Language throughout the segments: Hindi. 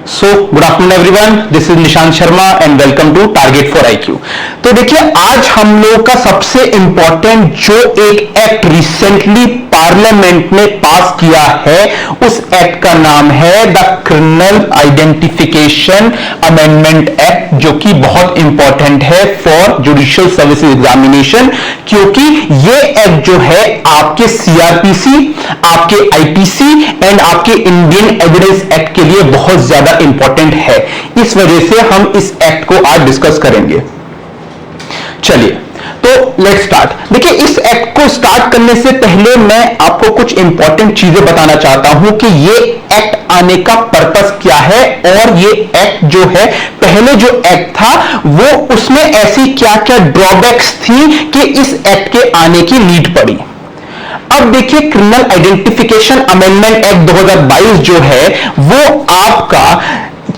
So good afternoon everyone, this is Nishant Sharma and welcome to Target for IQ. तो देखिए, आज हम लोग का सबसे इंपॉर्टेंट जो एक एक्ट रिसेंटली पार्लियामेंट ने पास किया है, उस एक्ट का नाम है the criminal identification amendment act, जो कि बहुत इंपॉर्टेंट है फॉर जुडिशियल सर्विसेज एग्जामिनेशन, क्योंकि ये एक्ट जो है आपके सीआरपीसी, आपके आईपीसी एंड आपके इंडियन एविडेंस एक्ट के लिए बहुत ज्यादा इंपॉर्टेंट है। इस वजह से हम इस एक्ट को आज डिस्कस करेंगे। चलिए, तो लेट्स स्टार्ट। देखिए, इस एक्ट को स्टार्ट करने से पहले मैं आपको कुछ इंपॉर्टेंट चीजें बताना चाहता हूं कि ये एक्ट आने का पर्पस क्या है, और ये एक्ट जो है, पहले जो एक्ट था वो उसमें ऐसी क्या क्या ड्रॉबैक्स थी कि इस एक्ट के आने की नीड पड़ी। अब देखिए, क्रिमिनल आइडेंटिफिकेशन अमेंडमेंट एक्ट 2022 जो है वो आपका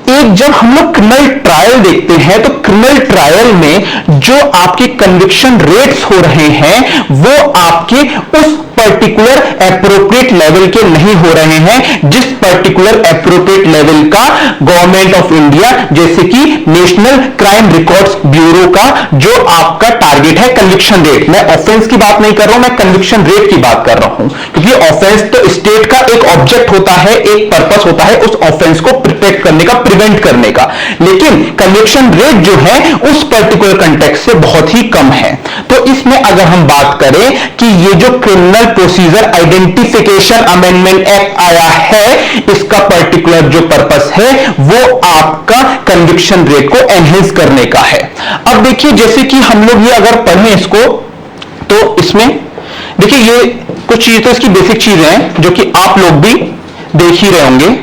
एक, जब हम लोग क्रिमिनल ट्रायल देखते हैं तो क्रिमिनल ट्रायल में जो आपके कन्विक्शन रेट्स हो रहे हैं वो आपके उस पर्टिकुलर एप्रोप्रिएट लेवल के नहीं हो रहे हैं, जिस पर्टिकुलर एप्रोप्रिएट लेवल का गवर्नमेंट ऑफ इंडिया, जैसे कि नेशनल क्राइम रिकॉर्ड्स ब्यूरो का जो आपका टारगेट है कन्विक्शन रेट। मैं ऑफेंस की बात नहीं कर रहा हूं, मैं कन्विक्शन रेट की बात कर रहा हूं, क्योंकि ऑफेंस तो स्टेट का एक ऑब्जेक्ट होता है, एक पर्पस होता है उस ऑफेंस को प्रोटेक्ट करने का, प्रिवेंट करने का, लेकिन कन्विक्शन रेट जो है उस पर्टिकुलर कंटेक्स्ट से बहुत ही कम है। तो इसमें अगर हम बात करें कि ये जो criminal procedure identification amendment act आया है, इसका पर्टिकुलर जो पर्पस है वो आपका कन्विक्शन रेट को एनहेंस करने का है। अब देखिए, जैसे कि हम लोग ये अगर पढ़ें इसको, तो इसमें देखिए ये कुछ चीजें तो इसकी बेसिक चीजें हैं जो कि आप लोग भी देख ही रहे होंगे।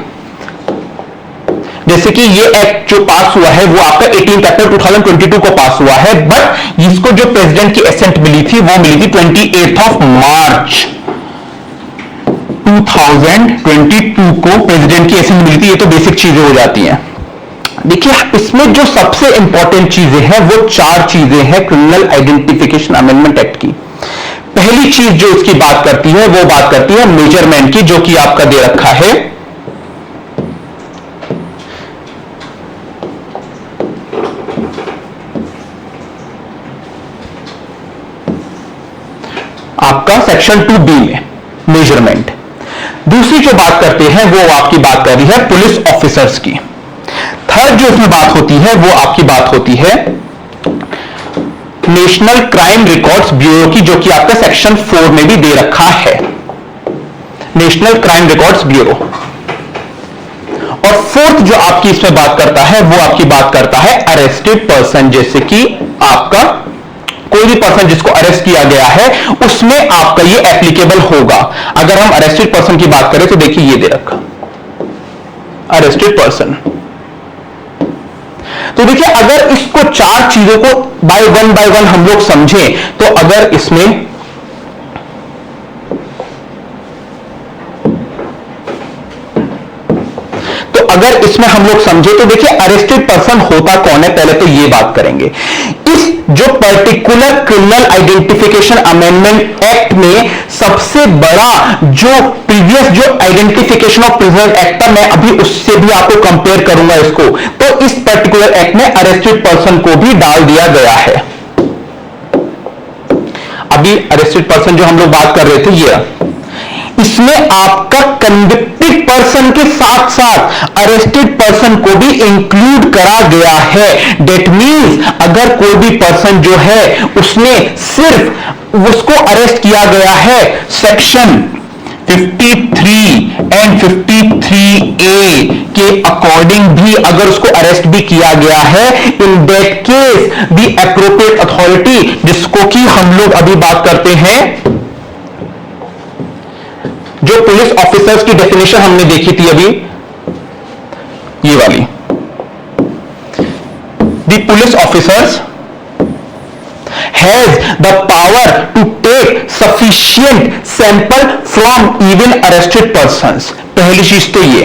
जैसे कि ये एक्ट जो पास हुआ है वो आपका 18 अप्रैल 2022 को पास हुआ है, बट इसको जो प्रेसिडेंट की एसेंट मिली थी वो मिली थी 28 मार्च 2022 को प्रेसिडेंट की एसेंट मिली थी। ये तो बेसिक चीजें हो जाती हैं। देखिए, इसमें जो सबसे इंपॉर्टेंट चीजें हैं वो चार चीजें हैं क्रिमिनल आइडेंटिफिकेशन अमेंडमेंट एक्ट की। पहली चीज जो इसकी बात करती है वो बात करती है मेजरमेंट की, जो कि आपका दे रखा है। आपका सेक्शन 2B में मेजरमेंट। दूसरी जो बात करते हैं वो आपकी बात कर रही है पुलिस ऑफिसर्स की। थर्ड जो इसमें बात होती है वो आपकी बात होती है नेशनल क्राइम रिकॉर्ड्स ब्यूरो की, जो कि आपका सेक्शन 4 में भी दे रखा है, नेशनल क्राइम रिकॉर्ड्स ब्यूरो। और फोर्थ जो आपकी इसमें बात करता है वो आपकी बात करता है अरेस्टेड पर्सन, जैसे कि आपका कोई भी पर्सन जिसको अरेस्ट किया गया है उसमें आपका ये एप्लीकेबल होगा। अगर हम अरेस्टेड पर्सन की बात करें तो देखिए ये दे रखा अरेस्टेड पर्सन। तो देखिए, अगर इसको चार चीजों को बाय वन हम लोग समझें, तो अगर इसमें हम लोग समझे तो देखिए अरेस्टेड पर्सन होता कौन है, पहले तो ये बात करेंगे। इस जो particular criminal identification amendment act में सबसे बड़ा जो प्रीवियस जो आइडेंटिफिकेशन ऑफ प्रिजनर एक्ट था, मैं अभी उससे भी आपको कंपेयर करूंगा इसको, तो इस पर्टिकुलर एक्ट में अरेस्टेड पर्सन को भी डाल दिया गया है। अभी अरेस्टेड पर्सन जो हम लोग बात कर रहे थे, ये इसमें आपका कन्विक्टेड पर्सन के साथ साथ अरेस्टेड पर्सन को भी इंक्लूड करा गया है। डेट मीन्स अगर कोई भी पर्सन जो है उसने सिर्फ उसको अरेस्ट किया गया है सेक्शन 53 एंड 53A के अकॉर्डिंग भी अगर उसको अरेस्ट भी किया गया है, in that case the appropriate authority, जिसको कि हम लोग अभी बात करते हैं, जो पुलिस ऑफिसर्स की डेफिनेशन हमने देखी थी अभी, ये वाली, the police officers has the power to take sufficient sample from even arrested persons. पहली चीज तो ये।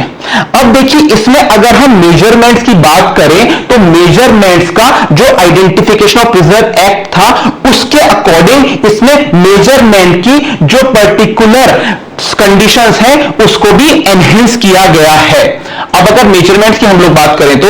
अब देखिए, इसमें अगर हम मेजरमेंट्स की बात करें तो मेजरमेंट्स का जो आइडेंटिफिकेशन ऑफ प्रिजनर एक्ट था उसके अकॉर्डिंग इसमें मेजरमेंट की जो पर्टिकुलर कंडीशंस हैं उसको भी एनहेंस किया गया है। अब अगर मेजरमेंट्स की हम लोग बात करें तो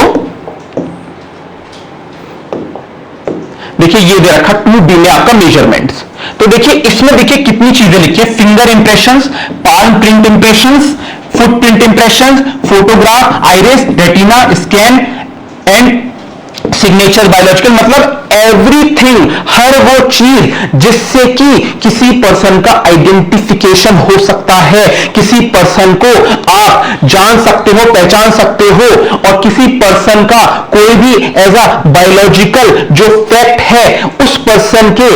देखिए ये दे रखा 2B में आपका मेजरमेंट्स। तो देखिए इसमें देखिए कितनी चीजें लिखी है, finger impressions, palm print impressions, footprint impressions, photograph, iris, retina scan and signature biological, मतलब एवरीथिंग, हर वो चीज जिससे कि किसी पर्सन का आइडेंटिफिकेशन हो सकता है, किसी पर्सन को आप जान सकते हो, पहचान सकते हो, और किसी पर्सन का कोई भी एज अ बायोलॉजिकल जो फैक्ट है उस पर्सन के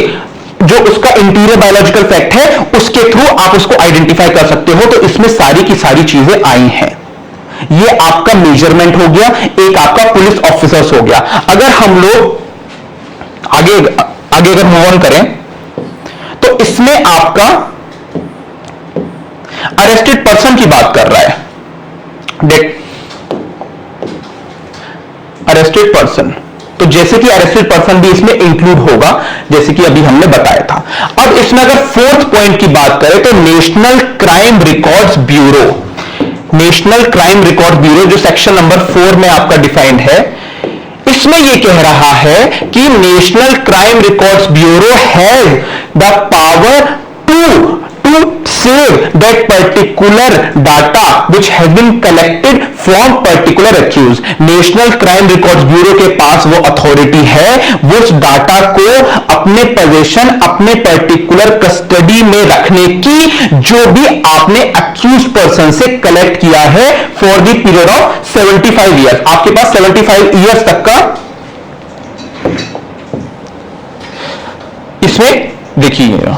जो उसका इंटीरियर बायोलॉजिकल फैक्ट है उसके थ्रू आप उसको आइडेंटिफाई कर सकते हो। तो इसमें सारी की सारी चीजें आई हैं। ये आपका मेजरमेंट हो गया, एक आपका पुलिस ऑफिसर्स हो गया। अगर हम लोग आगे आगे अगर मूव ऑन करें तो इसमें आपका अरेस्टेड पर्सन की बात कर रहा है, अरेस्टेड पर्सन। तो जैसे कि अरेस्टेड पर्सन भी इसमें इंक्लूड होगा, जैसे कि अभी हमने बताया था। अब इसमें अगर फोर्थ पॉइंट की बात करें तो national Crime Records bureau, national crime record bureau जो सेक्शन नंबर 4 में आपका डिफाइंड है, इसमें यह कह रहा है कि National Crime Records Bureau has the power to save that particular data which has been collected from particular accused। National Crime Records bureau के पास वो अथॉरिटी है वो उस डाटा को अपने पोजीशन, अपने पर्टिकुलर कस्टडी में रखने की, जो भी आपने अक्यूज पर्सन से कलेक्ट किया है for the period of 75 years. आपके पास 75 ईयर्स तक का इसमें देखिए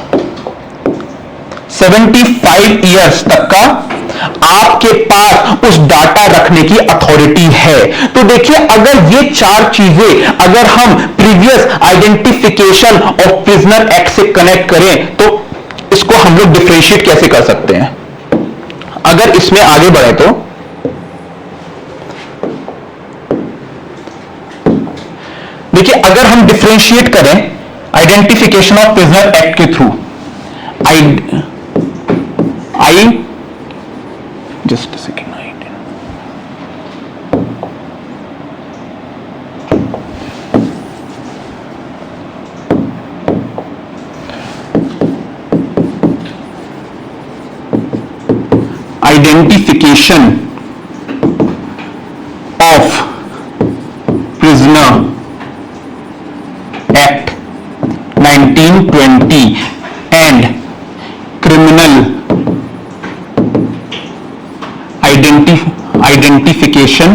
75 ईयर्स तक का आपके पास उस डाटा रखने की अथॉरिटी है। तो देखिए अगर ये चार चीजें अगर हम previous identification of prisoner act से कनेक्ट करें तो इसको हम लोग डिफरेंशिएट कैसे कर सकते हैं। अगर इसमें आगे बढ़े तो देखिए अगर हम डिफरेंशिएट करें आइडेंटिफिकेशन ऑफ प्रिजनर एक्ट के through, just a second, identification of prisoner act 1920 and criminal identification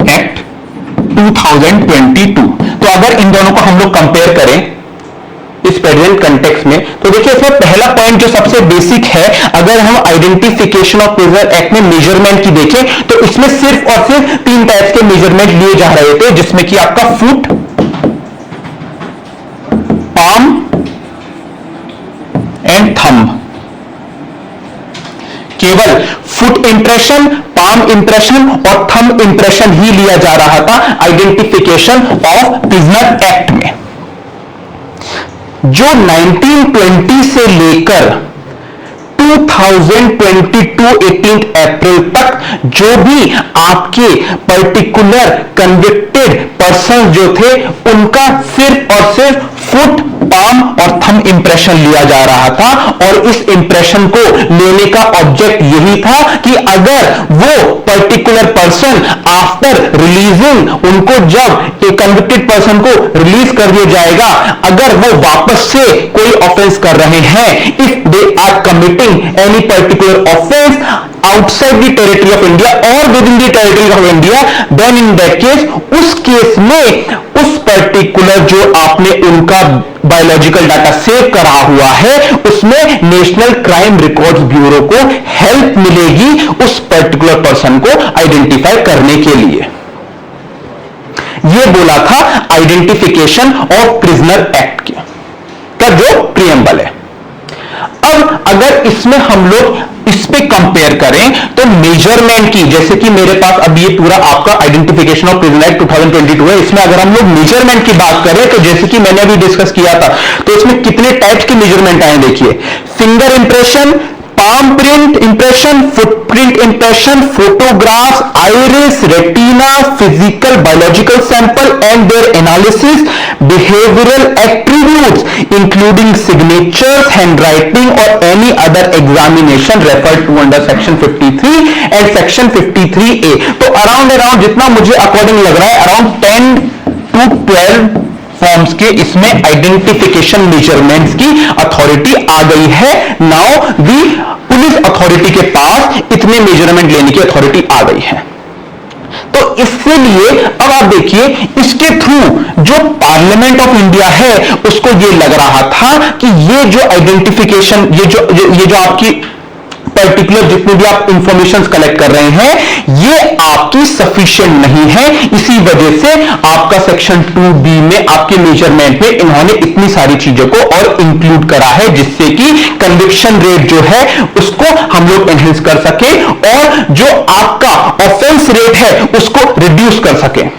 act 2022। तो अगर इन दोनों को हम लोग कंपेयर करें इस प्रेजेंट कंटेक्स्ट में तो देखिए इसमें पहला पॉइंट जो सबसे बेसिक है, अगर हम आइडेंटिफिकेशन ऑफ प्रिजनर एक्ट में मेजरमेंट की देखें तो इसमें सिर्फ और सिर्फ 3 टाइप्स के मेजरमेंट लिए जा रहे थे, जिसमें कि आपका फुट, पाम एंड थंब। केवल फुट इंप्रेशन, पाम इंप्रेशन और थंब इंप्रेशन ही लिया जा रहा था आइडेंटिफिकेशन ऑफ प्रिजनर एक्ट में। जो 1920 से लेकर 2022 18 अप्रैल तक जो भी आपके पर्टिकुलर कन्विक्टेड पर्सन जो थे उनका सिर्फ और सिर्फ फुट, पाम और थंब इंप्रेशन लिया जा रहा था। और इस इंप्रेशन को लेने का ऑब्जेक्ट यही था कि अगर वो पर्टिकुलर पर्सन आफ्टर रिलीजिंग, उनको जब एक कन्विक्टेड पर्सन को रिलीज कर दिया जाएगा, अगर वो वापस से कोई ऑफेंस कर रहे हैं, if they are committing any particular offence outside the territory of India और within the territory of India, then in that case, उस केस में उस पर्टिकुलर जो आपने उनका बायोलॉजिकल डाटा सेव करा हुआ है उसमें नेशनल क्राइम रिकॉर्ड्स ब्यूरो को हेल्प मिलेगी उस पर्टिकुलर पर्सन को आइडेंटिफाई करने के लिए। यह बोला था आइडेंटिफिकेशन ऑफ प्रिजनर एक्ट का जो प्रियम्बल है। अब अगर इसमें हम लोग इस पे कंपेयर करें तो मेजरमेंट की, जैसे कि मेरे पास अब ये पूरा आपका आइडेंटिफिकेशन ऑफ प्रिजन एक्ट 2022 है, इसमें अगर हम लोग मेजरमेंट की बात करें तो जैसे कि मैंने अभी डिस्कस किया था, तो इसमें कितने टाइप्स के मेजरमेंट आए देखिए, finger impression, palm print impression, footprint impression, photographs, iris, retina, physical, biological sample and their analysis, behavioral attributes including signatures, handwriting or any other examination referred to under section 53 and section 53A. तो अराउंड जितना मुझे अकॉर्डिंग लग रहा है अराउंड 10 to 12 फॉर्म्स के इसमें आइडेंटिफिकेशन मेजरमेंट्स की अथॉरिटी आ गई है। नाउ दी पुलिस अथॉरिटी के पास इतने मेजरमेंट लेने की अथॉरिटी आ गई है। तो इससे लिए अब आप देखिए इसके थ्रू जो पार्लियामेंट ऑफ इंडिया है उसको ये लग रहा था कि ये जो आइडेंटिफिकेशन ये जो आपकी पर्टिकुलर जितनी भी आप इंफॉर्मेशन कलेक्ट कर रहे हैं ये आपकी सफिशिएंट नहीं है, इसी वजह से आपका सेक्शन 2B में आपके मेजरमेंट में इन्होंने इतनी सारी चीजों को और इंक्लूड करा है जिससे कि कन्विक्शन रेट जो है उसको हम लोग एनहेंस कर सके और जो आपका ऑफेंस रेट है उसको रिड्यूस कर सके।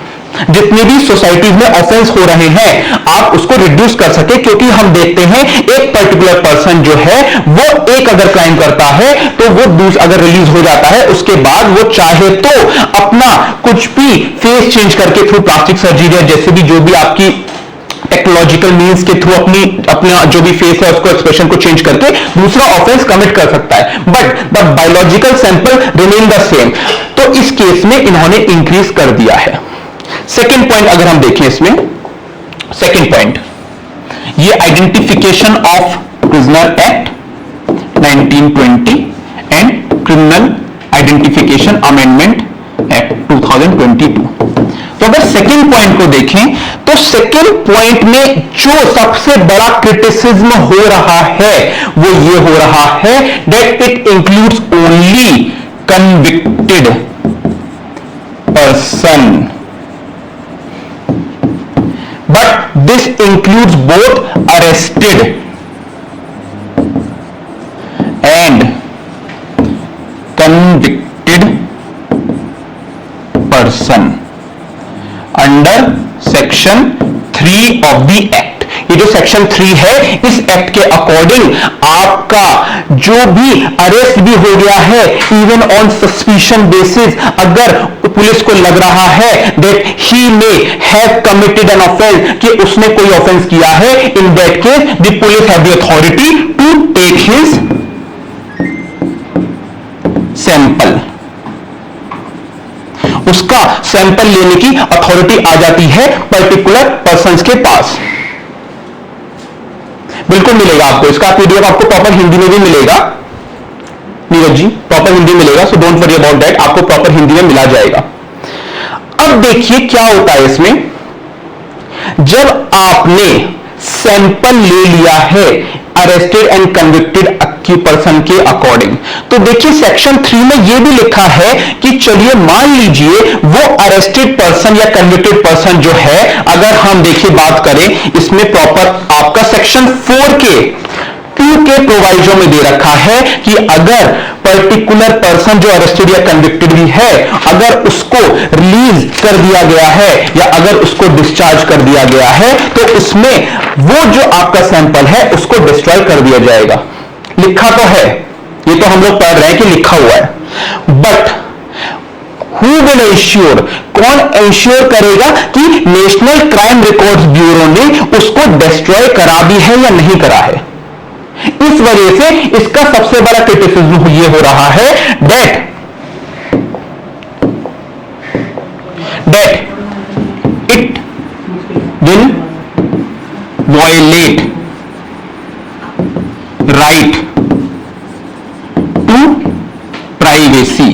जितने भी सोसाइटीज में ऑफेंस हो रहे हैं आप उसको रिड्यूस कर सके, क्योंकि हम देखते हैं एक पर्टिकुलर पर्सन जो है वो एक अगर क्राइम करता है तो वो अगर रिलीज हो जाता है उसके बाद वो चाहे तो अपना कुछ भी फेस चेंज करके थ्रू प्लास्टिक सर्जरी या जैसे भी जो भी आपकी टेक्नोलॉजिकल मींस के थ्रू अपना जो भी फेस है उसको एक्सप्रेशन को चेंज करके दूसरा ऑफेंस कमिट कर सकता है, but the biological sample remain the same. तो इस केस में इन्होंने इंक्रीज कर दिया है। सेकेंड पॉइंट अगर हम देखें इसमें, सेकेंड पॉइंट ये identification of prisoner act 1920 and criminal identification amendment act 2022। तो अगर सेकेंड पॉइंट को देखें तो सेकेंड पॉइंट में जो सबसे बड़ा क्रिटिसिज्म हो रहा है वो ये हो रहा है that it includes only convicted person, but this includes both arrested and convicted person under section 3 of the act। ये जो सेक्शन 3 है इस एक्ट के अकॉर्डिंग आपका जो भी अरेस्ट भी हो गया है इवन ऑन सस्पिशन बेसिस, अगर पुलिस को लग रहा है that he may have committed an offence कि उसने कोई ऑफेंस किया है, in that case the police have the authority to take his sample, उसका सैंपल लेने की अथॉरिटी आ जाती है पर्टिकुलर पर्संस के पास। बिल्कुल मिलेगा आपको, इसका पीडीएफ आपको प्रॉपर हिंदी में भी मिलेगा नीरज जी, प्रॉपर हिंदी मिलेगा, so don't worry about that, आपको प्रॉपर हिंदी में मिला जाएगा। अब देखिए क्या होता है इसमें, जब आपने सैंपल ले लिया है अरेस्टेड एंड कन्विक्टेड की पर्सन के अकॉर्डिंग, तो देखिए सेक्शन 3 में यह भी लिखा है कि चलिए मान लीजिए वो अरेस्टेड पर्सन या कन्विक्टेड पर्सन जो है, अगर हम देखिए बात करें इसमें प्रॉपर आपका सेक्शन 4 के 2 के प्रोवाइजो में दे रखा है कि अगर पर्टिकुलर पर्सन जो अरेस्टेड या कन्विक्टेड भी है अगर उसको रिलीज कर दिया गया है या अगर उसको डिस्चार्ज कर दिया गया है तो उसमें वो जो आपका सैंपल है उसको डिस्ट्रॉय कर दिया जाएगा। लिखा तो है, ये तो हम लोग पढ़ रहे हैं कि लिखा हुआ है, बट हु विल इंश्योर, कौन इंश्योर करेगा कि नेशनल क्राइम रिकॉर्ड्स ब्यूरो ने उसको डिस्ट्रॉय करा भी है या नहीं करा है। इस वजह से इसका सबसे बड़ा क्रिटिसिज्म ये हो रहा है that it will violate right to privacy.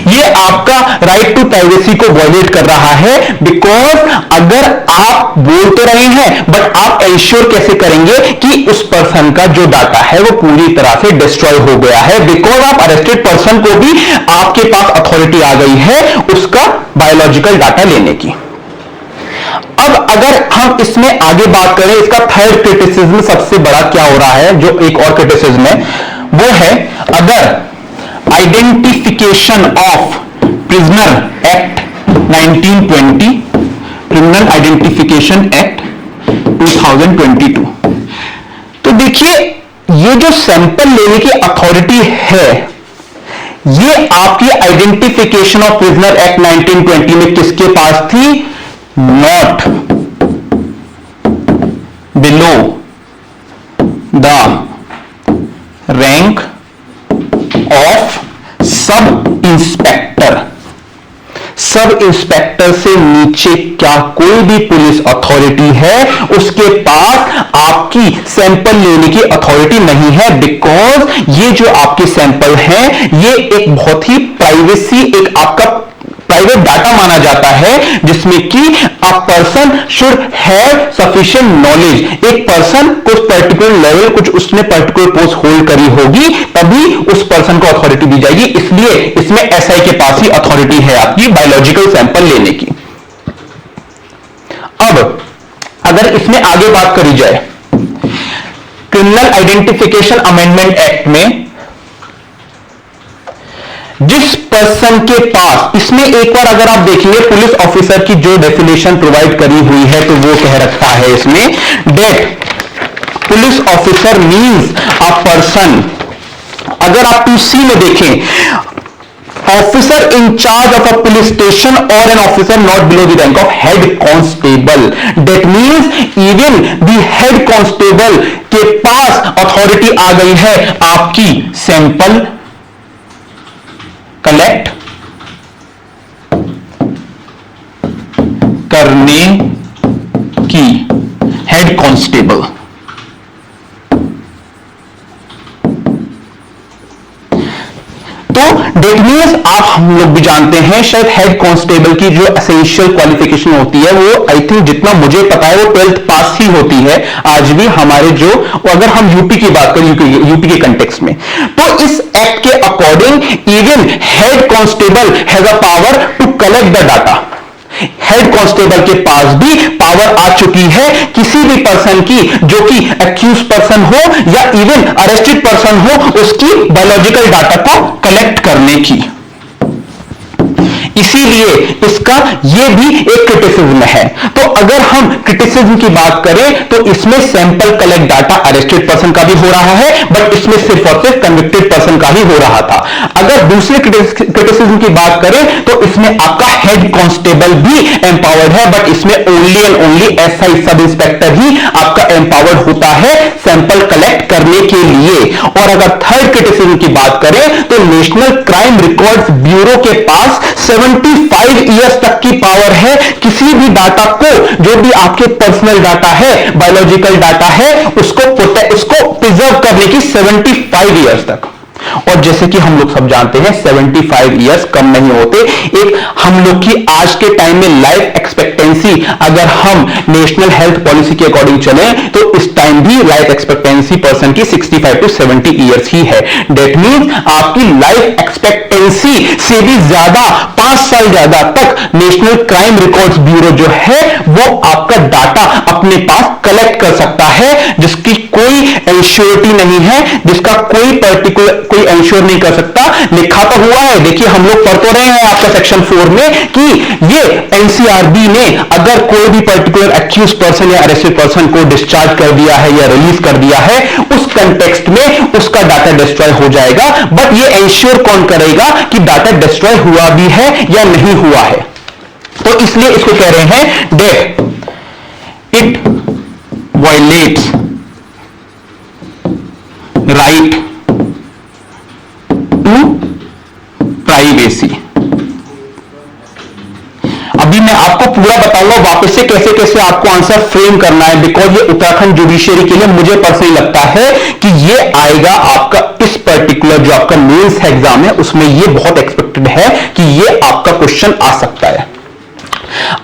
ये आपका राइट टू प्राइवेसी को वायलेट कर रहा है, बिकॉज अगर आप बोल तो रहे हैं बट आप इंश्योर कैसे करेंगे कि उस पर्सन का जो डाटा है वो पूरी तरह से डिस्ट्रॉय हो गया है, बिकॉज आप अरेस्टेड पर्सन को भी आपके पास अथॉरिटी आ गई है उसका बायोलॉजिकल डाटा लेने की। अब अगर हम इसमें आगे बात करें, इसका थर्ड क्रिटिसिज्म सबसे बड़ा क्या हो रहा है, जो एक और क्रिटिसिज्म है वो है अगर identification of prisoner act 1920, criminal identification act 2022। तो देखिए ये जो सैंपल लेने की अथॉरिटी है, ये आपकी आइडेंटिफिकेशन ऑफ प्रिजनर एक्ट 1920 में किसके पास थी? Not below the rank of sub inspector. Sub inspector से नीचे क्या कोई भी पुलिस अथॉरिटी है, उसके पास आपकी सैंपल लेने की अथॉरिटी नहीं है। बिकॉज ये जो आपके सैंपल हैं, ये एक बहुत ही प्राइवेसी, एक आपका प्राइवेट डाटा माना जाता है, जिसमें कि a person should have sufficient knowledge. एक पर्सन कुछ पर्टिकुलर लेवल, कुछ उसने पर्टिकुलर पोस्ट होल्ड करी होगी, तभी उस पर्सन को अथॉरिटी दी जाएगी। इसलिए इसमें एसआई के पास ही अथॉरिटी है आपकी बायोलॉजिकल सैंपल लेने की। अब अगर इसमें आगे बात करी जाए, क्रिमिनल आइडेंटिफिकेशन अमेंडमेंट एक्ट में जिस पर्सन के पास, इसमें एक बार अगर आप देखेंगे पुलिस ऑफिसर की जो डेफिनेशन प्रोवाइड करी हुई है, तो वो कह रखा है इसमें that police officer means a person. अगर आप 2C में देखें, officer in charge of a police station और an officer not below the rank of head constable. That means even the head constable के पास अथॉरिटी आ गई है आपकी सैंपल कलेक्ट करने की। हेड कांस्टेबल, तो डेट मीन्स आप हम लोग भी जानते हैं, शायद हेड कांस्टेबल की जो एसेंशियल क्वालिफिकेशन होती है वो आई थिंक जितना मुझे पता है वो 12th पास ही होती है आज भी हमारे जो, अगर हम यूपी की बात करें, यूपी के कंटेक्स्ट में। तो इस एक्ट के according even head constable has a power to collect the data. Head constable के पास भी पावर आ चुकी है किसी भी पर्सन की जो कि एक्यूज पर्सन हो या इवन अरेस्टेड पर्सन हो, उसकी बायोलॉजिकल डाटा को कलेक्ट करने की। इसीलिए इसका ये भी एक क्रिटिसिज्म है। तो अगर हम क्रिटिसिज्म की बात करें तो इसमें sample collect data arrested person का भी हो रहा है, बट इसमें सिर्फ और सिर्फ कन्विक्टेड पर्सन का ही हो रहा था। अगर दूसरे क्रिटिसिज्म की बात करें तो इसमें आपका हेड कांस्टेबल भी एम्पावर्ड है, बट इसमें only and only SI sub inspector ही आपका एम्पावर्ड होता है सैंपल कलेक्ट करने के लिए। और अगर थर्ड क्रिटिसिज्म की बात करें तो नेशनल क्राइम रिकॉर्ड्स ब्यूरो के पास 75 इयर्स तक की पावर है किसी भी डाटा को, जो भी आपके पर्सनल डाटा है, बायोलॉजिकल डाटा है, उसको प्रिजर्व करने की 75 इयर्स तक। और जैसे कि हम लोग सब जानते हैं 75 इयर्स कम नहीं होते। एक हम लोग की आज के टाइम में लाइफ एक्सपेक्टेंसी, अगर हम नेशनल हेल्थ पॉलिसी के अकॉर्डिंग चलें तो इस टाइम भी लाइफ एक्सपेक्टेंसी पर्सन की 65 टू 70 इयर्स ही है। डेट मीन्स आपकी लाइफ एक्सपेक्टेंसी से भी ज्यादा, 5 साल ज्यादा तक नेशनल क्राइम रिकॉर्ड्स ब्यूरो जो है वो आपका डाटा अपने पास कलेक्ट कर सकता है, जिसकी कोई एंश्योरिटी नहीं है, जिसका कोई पर्टिकुलर कोई एंश्योर नहीं कर सकता। लिखा तो हुआ है, देखिए हम लोग पढ़ तो रहे हैं आपका सेक्शन 4 में कि ये एनसीआरबी ने अगर कोई भी पर्टिकुलर एक्यूज पर्सन या अरेस्टेड पर्सन को डिस्चार्ज कर दिया है या रिलीज कर दिया है, उस कंटेक्स्ट में उसका डाटा डिस्ट्रॉय हो जाएगा। बट ये एंश्योर कौन करेगा कि डाटा डिस्ट्रॉय हुआ भी है या नहीं हुआ है? तो इसलिए इसको कह रहे हैं that it violates right to privacy. अभी मैं आपको पूरा बताऊंगा वापस से कैसे कैसे आपको आंसर फ्रेम करना है, बिकॉज ये उत्तराखंड जुडिशियरी के लिए मुझे पर्सनली लगता है कि ये आएगा आपका इस पर्टिकुलर जो आपका मेंस एग्जाम है उसमें ये बहुत एक्सपेक्टेड है कि ये आपका क्वेश्चन आ सकता है।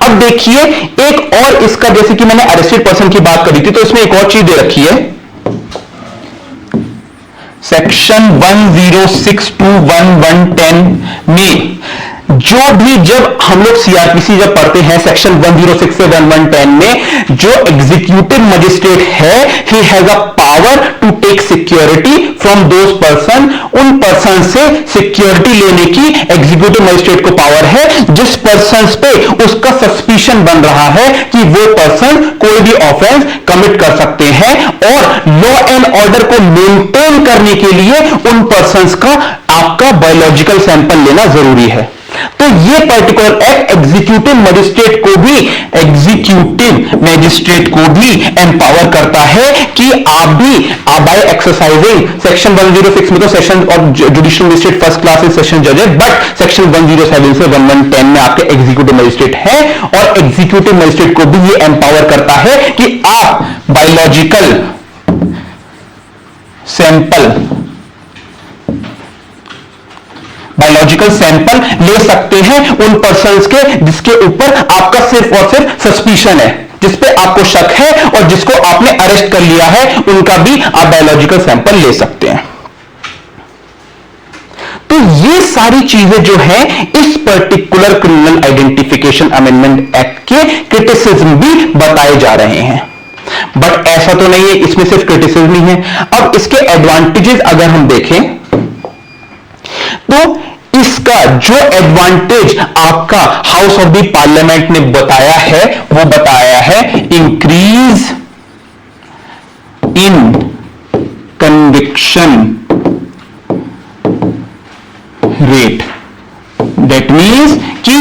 अब देखिए एक और इसका, जैसे कि मैंने अरेस्टेड पर्सन की बात करी थी, तो इसमें एक और चीज दे रखी है सेक्शन 106 to 1110 में, जो भी जब हम लोग सीआरपीसी जब पढ़ते हैं सेक्शन 106 से 1110 में, जो एग्जीक्यूटिव मजिस्ट्रेट है he has a power power to take security from those person, उन पर्सन से सिक्योरिटी लेने की एग्जीक्यूटिव मजिस्ट्रेट को पावर है जिस पर्सन पे उसका सस्पिशन बन रहा है कि वो पर्सन कोई भी ऑफेंस कमिट कर सकते हैं, और लॉ एंड ऑर्डर को मेंटेन करने के लिए उन पर्संस का आपका बायोलॉजिकल सैंपल लेना जरूरी है। तो ये पर्टिकुलर एक्ट एग्जीक्यूटिव मैजिस्ट्रेट को भी एम्पावर करता है कि आप भी बाय एक्सरसाइजिंग सेक्शन 106 में तो सेशन और judicial magistrate first class session जज है, बट सेक्शन 107 से 1110 में आपके एग्जीक्यूटिव मजिस्ट्रेट है, और एग्जीक्यूटिव मजिस्ट्रेट को भी ये एम्पावर करता है कि आप बायोलॉजिकल सैंपल ले सकते हैं उन पर्संस के जिसके ऊपर आपका सिर्फ और सिर्फ सस्पिशन है, जिस पे आपको शक है और जिसको आपने अरेस्ट कर लिया है, उनका भी आप बायोलॉजिकल सैंपल ले सकते हैं। तो ये सारी चीजें जो है इस particular criminal identification amendment act के क्रिटिसिज्म भी बताए जा रहे हैं, बट ऐसा तो नहीं है इसमें सिर्फ क्रिटिसिज्म ही है। अब इसके एडवांटेजेस अगर हम देखें तो इसका जो एडवांटेज आपका हाउस ऑफ द पार्लियामेंट ने बताया है वो बताया है increase in conviction rate. That means कि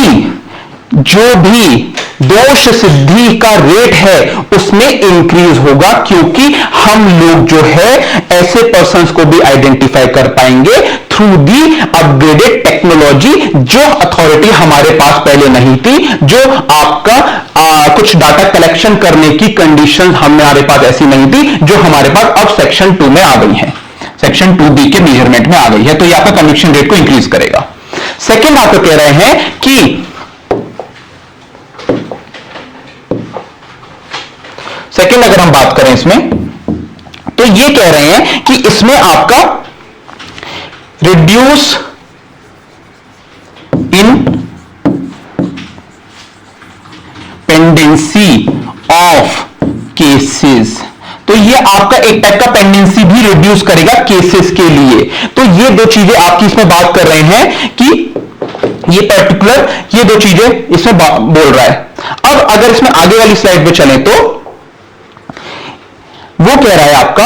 जो भी दोष सिद्धि का रेट है उसमें इंक्रीज होगा, क्योंकि हम लोग जो है ऐसे पर्संस को भी आइडेंटिफाई कर पाएंगे थ्रू दी अपग्रेडेड टेक्नोलॉजी, जो अथॉरिटी हमारे पास पहले नहीं थी, जो आपका कुछ डाटा कलेक्शन करने की कंडीशन हमारे पास ऐसी नहीं थी, जो हमारे पास अब सेक्शन 2 में आ गई है, सेक्शन 2B के मेजरमेंट में आ गई है। तो यह आपका कन्विक्शन रेट को इंक्रीज करेगा। सेकेंड आपको कह रहे हैं कि सेकेंड अगर हम बात करें इसमें तो ये कह रहे हैं कि इसमें आपका reduce in pendency of cases, तो ये आपका एक टाइप का पेंडेंसी भी रिड्यूस करेगा केसेस के लिए। तो ये दो चीजें आपकी इसमें बात कर रहे हैं कि ये पर्टिकुलर ये दो चीजें इसमें बोल रहा है। अब अगर इसमें आगे वाली स्लाइड पे चलें तो वो कह रहा है आपका